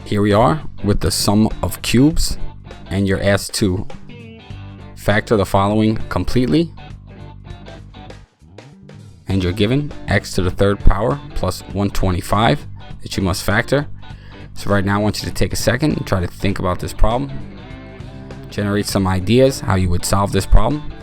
Here we are with the sum of cubes, and you're asked to factor the following completely, and you're given x to the third power plus 125 that you must factor. So right now I want you to take a second and try to think about this problem, generate some ideas how you would solve this problem.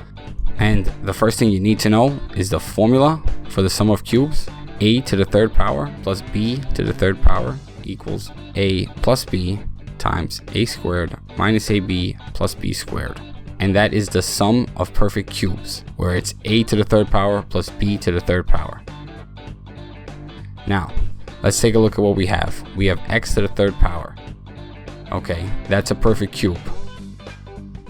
And the first thing you need to know is the formula for the sum of cubes. A to the third power plus b to the third power equals a plus b times a squared minus ab plus b squared. And that is the sum of perfect cubes, where it's a to the third power plus b to the third power. Now, let's take a look at what we have. We have x to the third power. Okay, that's a perfect cube.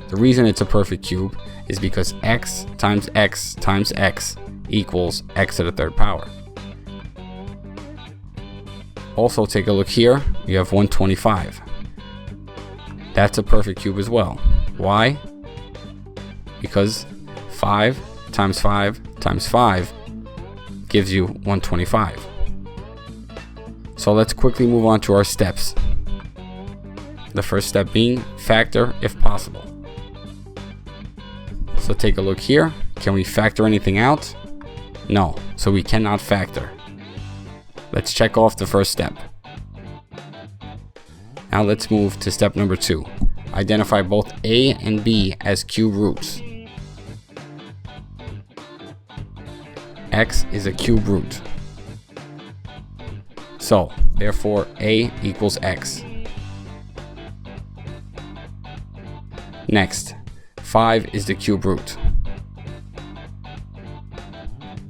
The reason it's a perfect cube is because x times x times x equals x to the third power. Also, take a look here. You have 125. That's a perfect cube as well. Why? Because 5 times 5 times 5 gives you 125. So let's quickly move on to our steps. The first step being factor if possible. So take a look here. Can we factor anything out? No, so we cannot factor. Let's check off the first step. Now let's move to step number 2. Identify both a and b as cube roots. X is a cube root. So, therefore, a equals x. Next, 5 is the cube root.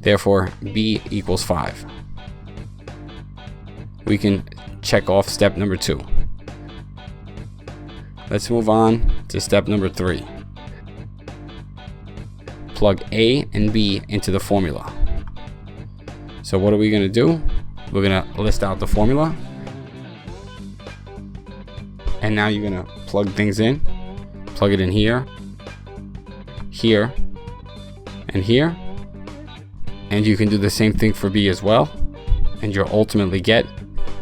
Therefore, b equals 5. We can check off step number 2. Let's move on to step number 3. Plug a and b into the formula. So what are we going to do? We're going to list out the formula. And now you're going to plug things in. Plug it in here, here, and here. And you can do the same thing for b as well. And you'll ultimately get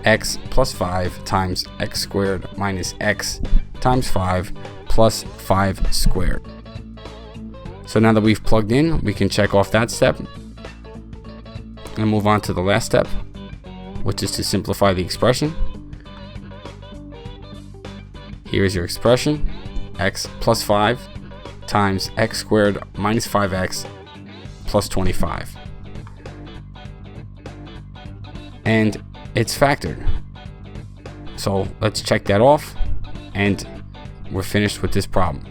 x plus 5 times x squared minus x times 5 plus 5 squared. So now that we've plugged in, we can check off that step and move on to the last step, which is to simplify the expression. Here's your expression: x plus 5 times x squared minus 5x plus 25. And it's factored. So let's check that off, and we're finished with this problem.